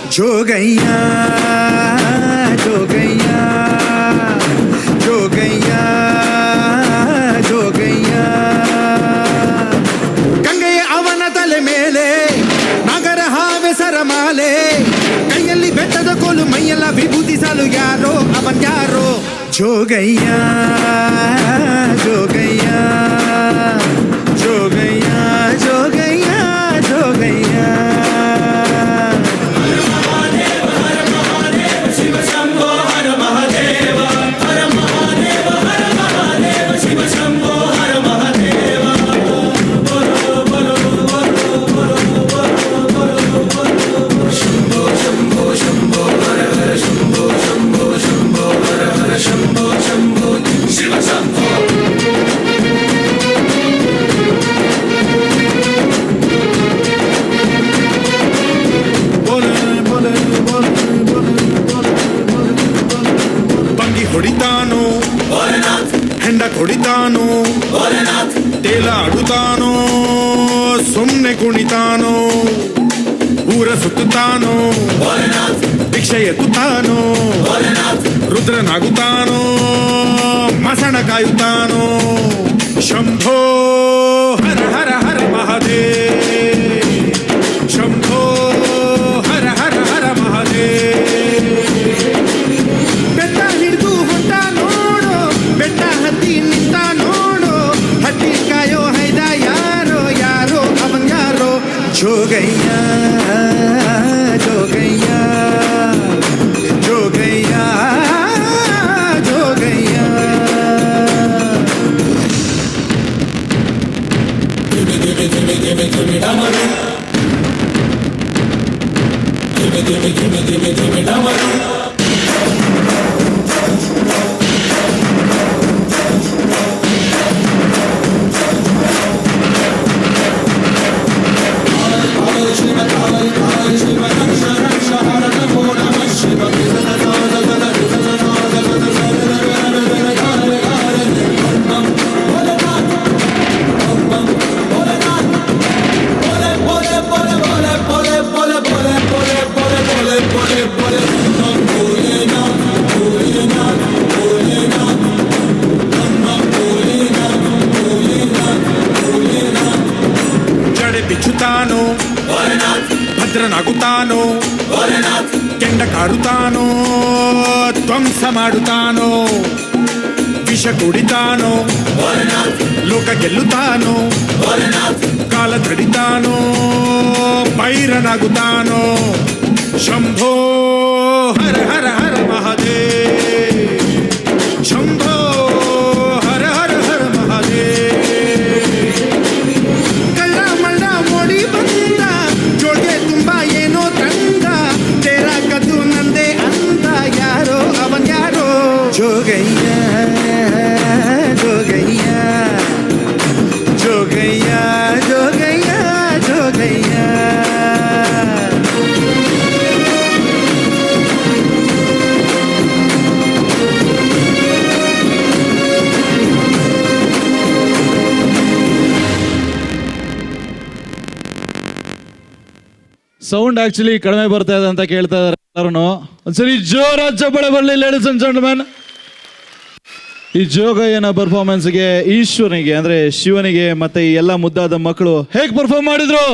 जोगैया जोगैया जोगैया जोगैया गंಗೆಯ ಅವನ ತಲೆ ಮೇಲೆ ನಗರ ಹಾವೆ ಸರಮಾಲೆ ಕೈಯಲ್ಲಿ ಬೆಟ್ಟದ ಕೋಲು ಮೈಯೆಲ್ಲ ವಿಭೂತಿಸಲು ಯಾರೋ ಅವನ್ ಯಾರೋ ಜೋಗಯ್ಯ ಜೋಗಯ್ಯ ಜೋಗಯ್ಯ ಜೋಗಯ್ಯ ಜೋಗಯ್ಯ ಹೊಡಿತಾನೋ ಹೆಂಡ ಕೊಡಿತಾನೋ ತೇಲ ಆಡುತ್ತಾನೋ ಸುಮ್ನೆ ಕುಣಿತಾನೋ ಊರ ಸುತ್ತುತ್ತಾನೋ ಭಿಕ್ಷೆ ಎತ್ತುತ್ತಾನೋ ರುದ್ರನಾಗುತ್ತಾನೋ ಮಸಣ ಕಾಯುತ್ತಾನೋ ಶಂಭೋ ಹರ ಹರ ಹರ ಮಹಾದೇವ್ ಶಂಭೋ ಹರ ಹರ ಹರ ಮಹಾದೇವ್ ಬೆಟ್ಟ ಹಿಡಿದು ಹೊಂಟ ನೋಡು ಬೆಟ್ಟ ಹತ್ತಿ ನಿಂತ ನೋಡು ಹತ್ತಿ ಕಾಯೋ ಹೈದ ಯಾರೋ ಯಾರೋ ಅವನ್ ಯಾರೋ ಜೋಗಯ್ಯ ಜೋಗಯ್ಯ ಜೋಗಯ್ಯ ಜೋಗಯ್ಯ ಬಿಚ್ಚುತ್ತಾನೋ ಭದ್ರನಾಗುತ್ತಾನೋ ಕೆಂಡ ಕಾರುತ್ತಾನೋ ಧ್ವಂಸ ಮಾಡುತ್ತಾನೋ ವಿಷ ಕುಡಿತಾನೋ ಲೋಕ ಗೆಲ್ಲುತ್ತಾನೋ ಕಾಲ ತಡಿತಾನೋ ಪೈರನಾಗುತ್ತಾನೋ ಶಂಭೋ ಹರ ಹರ ಹರ ಮಹಾದೇವ್ ಶಂಭೋ ಹರ ಹರ ಹರ ಮಹಾದೇವ್ जोगैया जोगैया जोगैया जोगैया जोगैया ಸೌಂಡ್ ಆಕ್ಚುಲಿ ಕಡಿಮೆ ಬರ್ತಾ ಇದೆ ಅಂತ ಕೇಳ್ತಾ ಇದ್ದಾರೆ ಎಲ್ಲರೂ. ಒಂದ್ಸರಿ ಜೋರಾದ ಚಪ್ಪಾಳೆ ಬರಲಿ ಲೇಡೀಸ್ ಅಂಡ್ ಜೆಂಟಲ್ಮೆನ್. ಈ ಜೋಗಯ್ಯನ ಪರ್ಫಾರ್ಮೆನ್ಸ್ಗೆ ಈಶ್ವರನಿಗೆ ಅಂದ್ರೆ ಶಿವನಿಗೆ ಮತ್ತೆ ಈ ಎಲ್ಲ ಮುದ್ದಾದ ಮಕ್ಕಳು ಹೇಗೆ ಪರ್ಫಾರ್ಮ್ ಮಾಡಿದ್ರು?